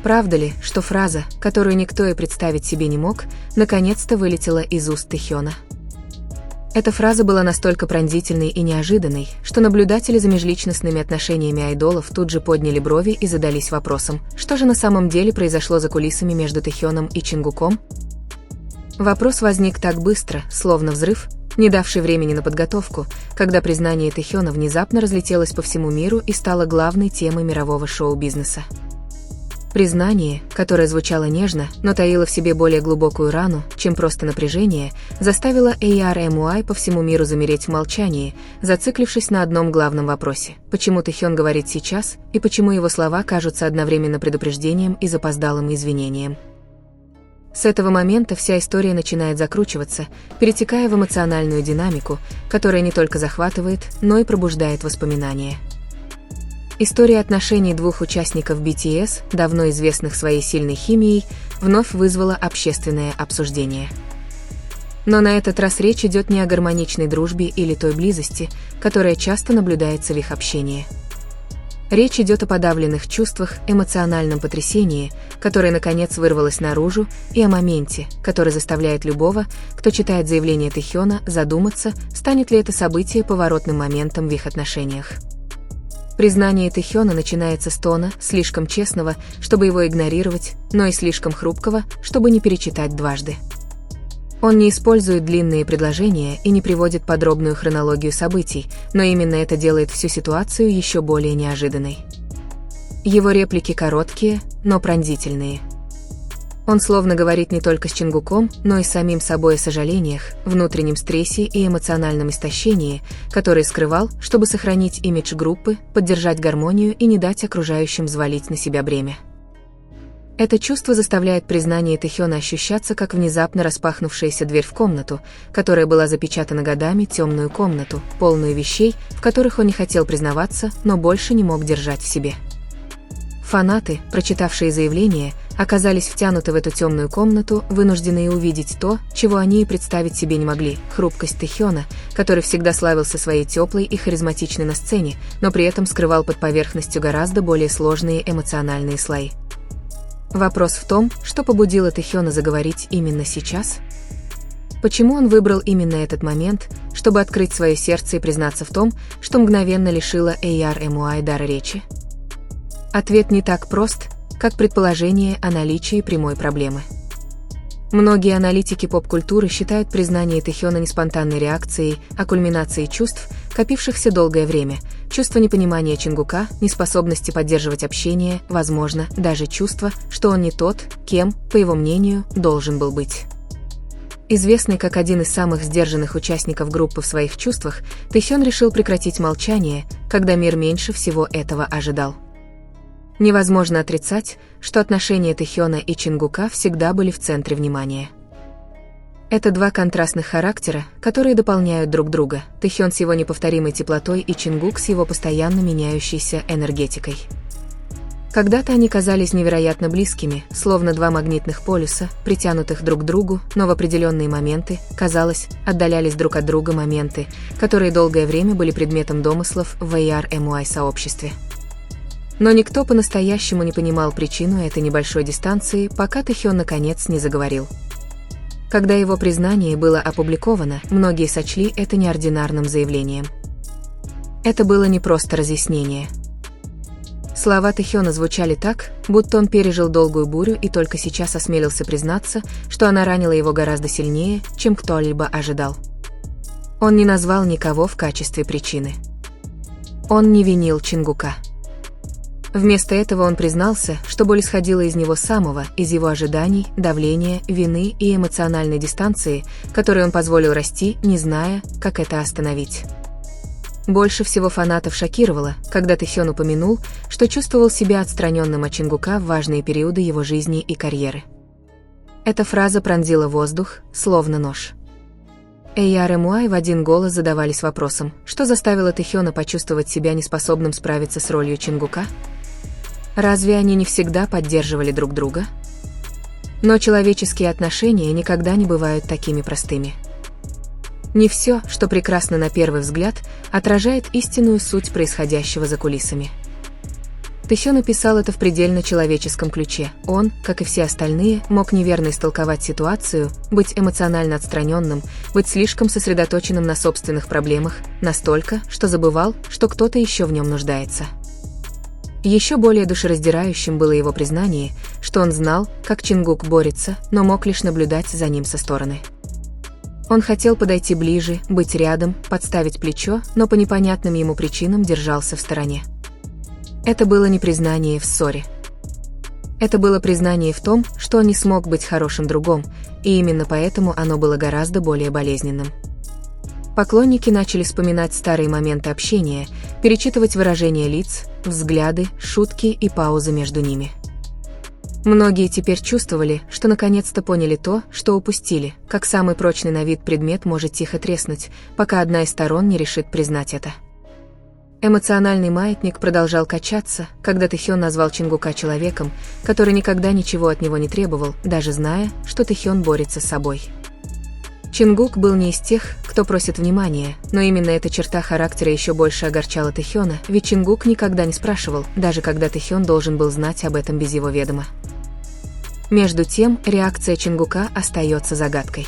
Правда ли, что фраза, которую никто и представить себе не мог, наконец-то вылетела из уст Тэхёна? Эта фраза была настолько пронзительной и неожиданной, что наблюдатели за межличностными отношениями айдолов тут же подняли брови и задались вопросом, что же на самом деле произошло за кулисами между Тэхёном и Чингуком? Вопрос возник так быстро, словно взрыв, не давший времени на подготовку, когда признание Тэхёна внезапно разлетелось по всему миру и стало главной темой мирового шоу-бизнеса. Признание, которое звучало нежно, но таило в себе более глубокую рану, чем просто напряжение, заставило ARMY по всему миру замереть в молчании, зациклившись на одном главном вопросе: почему Тэхён говорит сейчас, и почему его слова кажутся одновременно предупреждением и запоздалым извинением. С этого момента вся история начинает закручиваться, перетекая в эмоциональную динамику, которая не только захватывает, но и пробуждает воспоминания. История отношений двух участников BTS, давно известных своей сильной химией, вновь вызвала общественное обсуждение. Но на этот раз речь идет не о гармоничной дружбе или той близости, которая часто наблюдается в их общении. Речь идет о подавленных чувствах, эмоциональном потрясении, которое наконец вырвалось наружу, и о моменте, который заставляет любого, кто читает заявление Тэхёна, задуматься, станет ли это событие поворотным моментом в их отношениях. Признание Тэхёна начинается с тона, слишком честного, чтобы его игнорировать, но и слишком хрупкого, чтобы не перечитать дважды. Он не использует длинные предложения и не приводит подробную хронологию событий, но именно это делает всю ситуацию еще более неожиданной. Его реплики короткие, но пронзительные. Он словно говорит не только с Чингуком, но и с самим собой о сожалениях, внутреннем стрессе и эмоциональном истощении, который скрывал, чтобы сохранить имидж группы, поддержать гармонию и не дать окружающим взвалить на себя бремя. Это чувство заставляет признание Тэхёна ощущаться как внезапно распахнувшаяся дверь в комнату, которая была запечатана годами, темную комнату, полную вещей, в которых он не хотел признаваться, но больше не мог держать в себе. Фанаты, прочитавшие заявление, оказались втянуты в эту темную комнату, вынужденные увидеть то, чего они и представить себе не могли: хрупкость Тэхёна, который всегда славился своей теплой и харизматичной на сцене, но при этом скрывал под поверхностью гораздо более сложные эмоциональные слои. Вопрос в том, что побудило Тэхёна заговорить именно сейчас? Почему он выбрал именно этот момент, чтобы открыть свое сердце и признаться в том, что мгновенно лишило ARMY дара речи? Ответ не так прост, как предположение о наличии прямой проблемы. Многие аналитики поп-культуры считают признание Тэхёна не спонтанной реакцией, а кульминацией чувств, копившихся долгое время: чувство непонимания Чингука, неспособности поддерживать общение, возможно, даже чувство, что он не тот, кем, по его мнению, должен был быть. Известный как один из самых сдержанных участников группы в своих чувствах, Тэхён решил прекратить молчание, когда мир меньше всего этого ожидал. Невозможно отрицать, что отношения Тэхёна и Чингука всегда были в центре внимания. Это два контрастных характера, которые дополняют друг друга: Тэхён с его неповторимой теплотой и Чингук с его постоянно меняющейся энергетикой. Когда-то они казались невероятно близкими, словно два магнитных полюса, притянутых друг к другу, но в определенные моменты, казалось, отдалялись друг от друга моменты, которые долгое время были предметом домыслов в ARMY-сообществе. Но никто по-настоящему не понимал причину этой небольшой дистанции, пока Тэхён наконец не заговорил. Когда его признание было опубликовано, многие сочли это неординарным заявлением. Это было не просто разъяснение. Слова Тэхёна звучали так, будто он пережил долгую бурю и только сейчас осмелился признаться, что она ранила его гораздо сильнее, чем кто-либо ожидал. Он не назвал никого в качестве причины. Он не винил Чингука. Вместо этого он признался, что боль исходила из него самого, из его ожиданий, давления, вины и эмоциональной дистанции, которой он позволил расти, не зная, как это остановить. Больше всего фанатов шокировало, когда Тэхён упомянул, что чувствовал себя отстраненным от Чингука в важные периоды его жизни и карьеры. Эта фраза пронзила воздух, словно нож. ARMY в один голос задавались вопросом, что заставило Тэхёна почувствовать себя неспособным справиться с ролью Чингука? Разве они не всегда поддерживали друг друга? Но человеческие отношения никогда не бывают такими простыми. Не все, что прекрасно на первый взгляд, отражает истинную суть происходящего за кулисами. Тэхён описал это в предельно человеческом ключе. Он, как и все остальные, мог неверно истолковать ситуацию, быть эмоционально отстраненным, быть слишком сосредоточенным на собственных проблемах, настолько, что забывал, что кто-то еще в нем нуждается. Еще более душераздирающим было его признание, что он знал, как Чингук борется, но мог лишь наблюдать за ним со стороны. Он хотел подойти ближе, быть рядом, подставить плечо, но по непонятным ему причинам держался в стороне. Это было не признание в ссоре. Это было признание в том, что он не смог быть хорошим другом, и именно поэтому оно было гораздо более болезненным. Поклонники начали вспоминать старые моменты общения, перечитывать выражения лиц, взгляды, шутки и паузы между ними. Многие теперь чувствовали, что наконец-то поняли то, что упустили, как самый прочный на вид предмет может тихо треснуть, пока одна из сторон не решит признать это. Эмоциональный маятник продолжал качаться, когда Тэхён назвал Чингука человеком, который никогда ничего от него не требовал, даже зная, что Тэхён борется с собой. Чингук был не из тех, кто просит внимания, но именно эта черта характера еще больше огорчала Тэхёна, ведь Чингук никогда не спрашивал, даже когда Тэхён должен был знать об этом без его ведома. Между тем, реакция Чингука остается загадкой.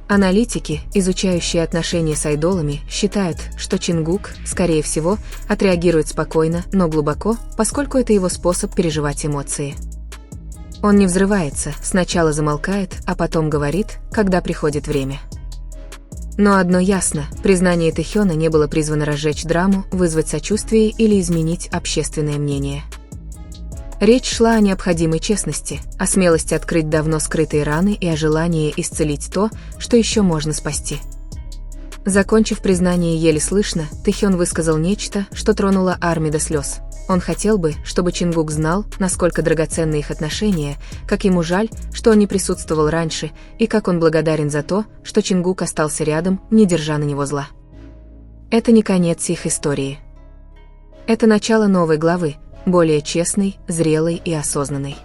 Аналитики, изучающие отношения с айдолами, считают, что Чингук, скорее всего, отреагирует спокойно, но глубоко, поскольку это его способ переживать эмоции. Он не взрывается, сначала замолкает, а потом говорит, когда приходит время. Но одно ясно, признание Тэхёна не было призвано разжечь драму, вызвать сочувствие или изменить общественное мнение. Речь шла о необходимой честности, о смелости открыть давно скрытые раны и о желании исцелить то, что еще можно спасти. Закончив признание еле слышно, Тэхён высказал нечто, что тронуло Арми до слез. Он хотел бы, чтобы Чингук знал, насколько драгоценны их отношения, как ему жаль, что он не присутствовал раньше, и как он благодарен за то, что Чингук остался рядом, не держа на него зла. Это не конец их истории. Это начало новой главы, более честной, зрелой и осознанной.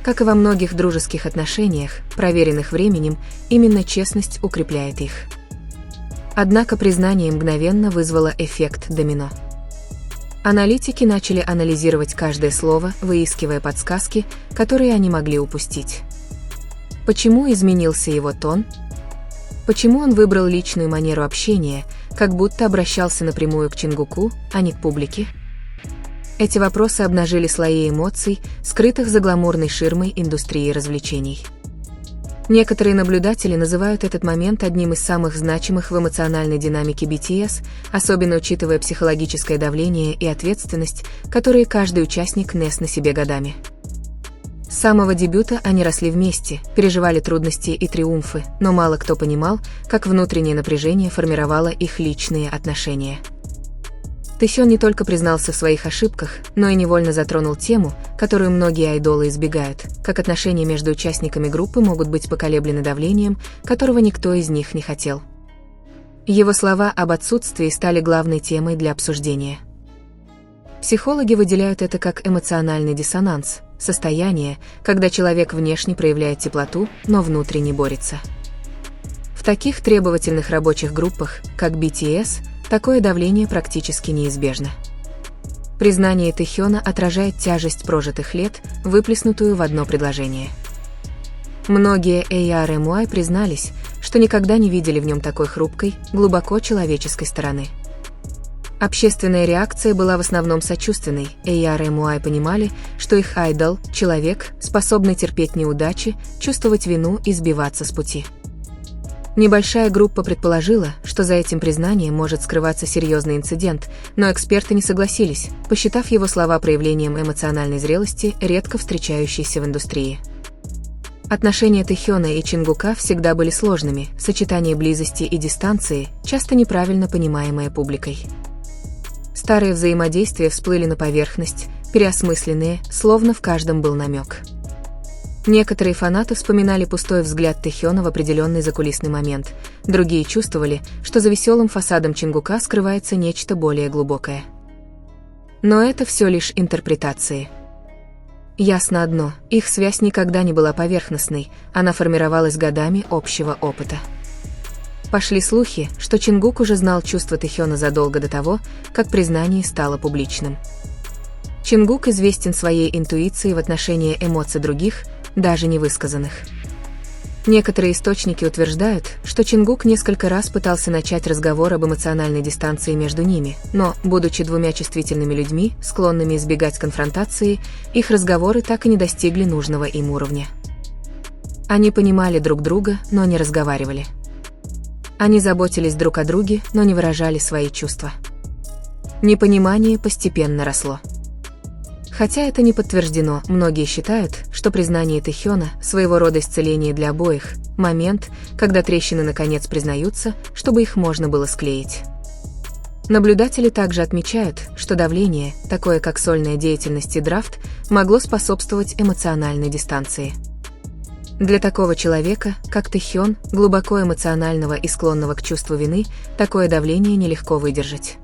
Как и во многих дружеских отношениях, проверенных временем, именно честность укрепляет их. Однако признание мгновенно вызвало эффект домино. Аналитики начали анализировать каждое слово, выискивая подсказки, которые они могли упустить. Почему изменился его тон? Почему он выбрал личную манеру общения, как будто обращался напрямую к Чингуку, а не к публике? Эти вопросы обнажили слои эмоций, скрытых за гламурной ширмой индустрии развлечений. Некоторые наблюдатели называют этот момент одним из самых значимых в эмоциональной динамике BTS, особенно учитывая психологическое давление и ответственность, которые каждый участник нес на себе годами. С самого дебюта они росли вместе, переживали трудности и триумфы, но мало кто понимал, как внутреннее напряжение формировало их личные отношения. Тэхён не только признался в своих ошибках, но и невольно затронул тему, которую многие айдолы избегают, как отношения между участниками группы могут быть поколеблены давлением, которого никто из них не хотел. Его слова об отсутствии стали главной темой для обсуждения. Психологи выделяют это как эмоциональный диссонанс, состояние, когда человек внешне проявляет теплоту, но внутренне борется. В таких требовательных рабочих группах, как BTS, такое давление практически неизбежно. Признание Тэхёна отражает тяжесть прожитых лет, выплеснутую в одно предложение. Многие ARMY признались, что никогда не видели в нем такой хрупкой, глубоко человеческой стороны. Общественная реакция была в основном сочувственной. ARMY понимали, что их айдол – человек, способный терпеть неудачи, чувствовать вину и сбиваться с пути. Небольшая группа предположила, что за этим признанием может скрываться серьезный инцидент, но эксперты не согласились, посчитав его слова проявлением эмоциональной зрелости, редко встречающейся в индустрии. Отношения Тэхёна и Чингука всегда были сложными, сочетание близости и дистанции, часто неправильно понимаемое публикой. Старые взаимодействия всплыли на поверхность, переосмысленные, словно в каждом был намек. Некоторые фанаты вспоминали пустой взгляд Тэхёна в определенный закулисный момент, другие чувствовали, что за веселым фасадом Чингука скрывается нечто более глубокое. Но это все лишь интерпретации. Ясно одно, их связь никогда не была поверхностной, она формировалась годами общего опыта. Пошли слухи, что Чингук уже знал чувства Тэхёна задолго до того, как признание стало публичным. Чингук известен своей интуицией в отношении эмоций других, даже невысказанных. Некоторые источники утверждают, что Чингук несколько раз пытался начать разговор об эмоциональной дистанции между ними, но, будучи двумя чувствительными людьми, склонными избегать конфронтации, их разговоры так и не достигли нужного им уровня. Они понимали друг друга, но не разговаривали. Они заботились друг о друге, но не выражали свои чувства. Непонимание постепенно росло. Хотя это не подтверждено, многие считают, что признание Тэхёна – своего рода исцеление для обоих, момент, когда трещины наконец признаются, чтобы их можно было склеить. Наблюдатели также отмечают, что давление, такое как сольная деятельность и драфт, могло способствовать эмоциональной дистанции. Для такого человека, как Тэхён, глубоко эмоционального и склонного к чувству вины, такое давление нелегко выдержать.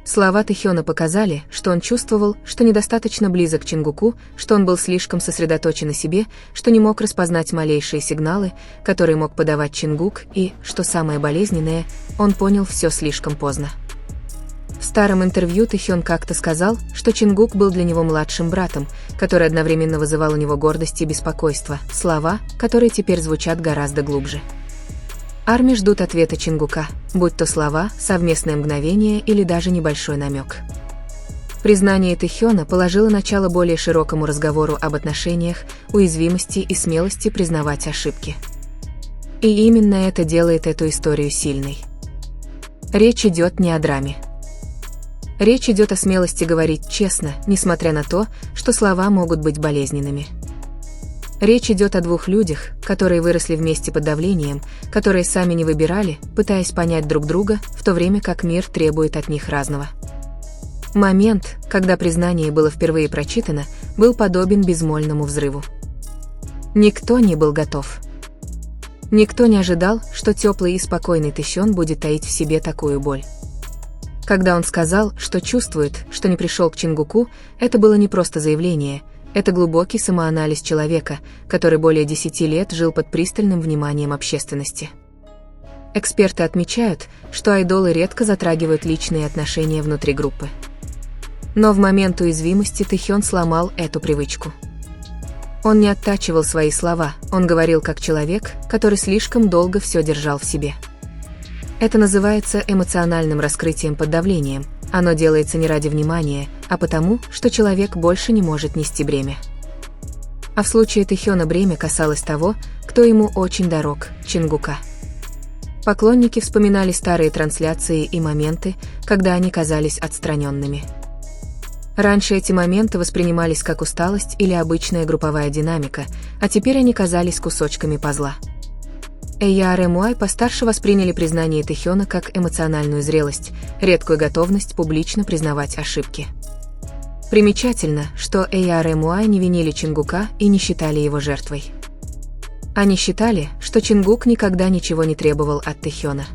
Слова Тэхёна показали, что он чувствовал, что недостаточно близок к Чингуку, что он был слишком сосредоточен на себе, что не мог распознать малейшие сигналы, которые мог подавать Чингук, и, что самое болезненное, он понял все слишком поздно. В старом интервью Тэхён как-то сказал, что Чингук был для него младшим братом, который одновременно вызывал у него гордость и беспокойство, слова, которые теперь звучат гораздо глубже. Арми ждут ответа Чингука, будь то слова, совместное мгновение или даже небольшой намек. Признание Тэхёна положило начало более широкому разговору об отношениях, уязвимости и смелости признавать ошибки. И именно это делает эту историю сильной. Речь идет не о драме. Речь идет о смелости говорить честно, несмотря на то, что слова могут быть болезненными. Речь идет о двух людях, которые выросли вместе под давлением, которые сами не выбирали, пытаясь понять друг друга, в то время как мир требует от них разного. Момент, когда признание было впервые прочитано, был подобен безмолвному взрыву. Никто не был готов. Никто не ожидал, что теплый и спокойный Тэхён будет таить в себе такую боль. Когда он сказал, что чувствует, что не пришел к Чингуку, это было не просто заявление. Это глубокий самоанализ человека, который более 10 лет жил под пристальным вниманием общественности. Эксперты отмечают, что айдолы редко затрагивают личные отношения внутри группы. Но в момент уязвимости Тэхён сломал эту привычку. Он не оттачивал свои слова, он говорил как человек, который слишком долго все держал в себе. Это называется эмоциональным раскрытием под давлением. Оно делается не ради внимания, а потому, что человек больше не может нести бремя. А в случае Тэхёна бремя касалось того, кто ему очень дорог – Чингука. Поклонники вспоминали старые трансляции и моменты, когда они казались отстраненными. Раньше эти моменты воспринимались как усталость или обычная групповая динамика, а теперь они казались кусочками пазла. Эйяр и Муай постарше восприняли признание Тэхёна как эмоциональную зрелость, редкую готовность публично признавать ошибки. Примечательно, что Эйяр и Муай не винили Чингука и не считали его жертвой. Они считали, что Чингук никогда ничего не требовал от Тэхёна.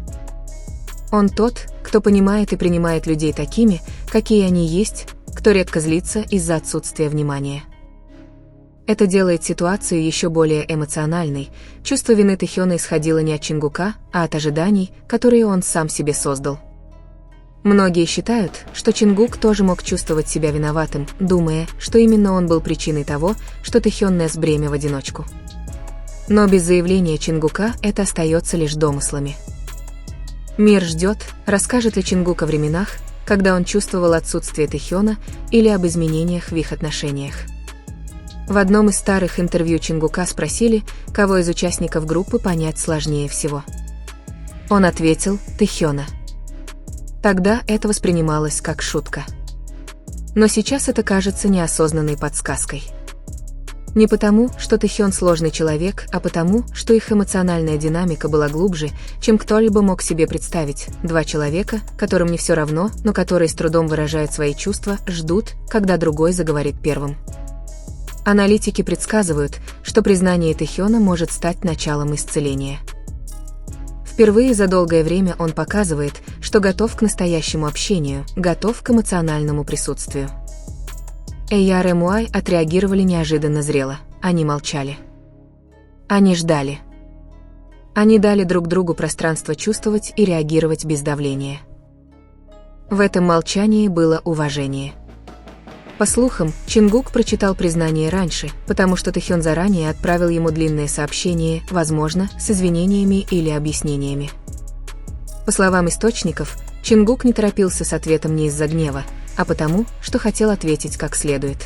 Он тот, кто понимает и принимает людей такими, какие они есть, кто редко злится из-за отсутствия внимания. Это делает ситуацию еще более эмоциональной. Чувство вины Тэхёна исходило не от Чингука, а от ожиданий, которые он сам себе создал. Многие считают, что Чингук тоже мог чувствовать себя виноватым, думая, что именно он был причиной того, что Тэхён нес бремя в одиночку. Но без заявления Чингука это остается лишь домыслами. Мир ждет, расскажет ли Чингук о временах, когда он чувствовал отсутствие Тэхёна, или об изменениях в их отношениях. В одном из старых интервью Чингука спросили, кого из участников группы понять сложнее всего. Он ответил – Тэхёна. Тогда это воспринималось как шутка. Но сейчас это кажется неосознанной подсказкой. Не потому, что Тэхён сложный человек, а потому, что их эмоциональная динамика была глубже, чем кто-либо мог себе представить. Два человека, которым не все равно, но которые с трудом выражают свои чувства, ждут, когда другой заговорит первым. Аналитики предсказывают, что признание Тэхёна может стать началом исцеления. Впервые за долгое время он показывает, что готов к настоящему общению, готов к эмоциональному присутствию. Эйяр и Муай отреагировали неожиданно зрело, они молчали. Они ждали. Они дали друг другу пространство чувствовать и реагировать без давления. В этом молчании было уважение. По слухам, Чингук прочитал признание раньше, потому что Тэхён заранее отправил ему длинное сообщение, возможно, с извинениями или объяснениями. По словам источников, Чингук не торопился с ответом не из-за гнева, а потому, что хотел ответить как следует.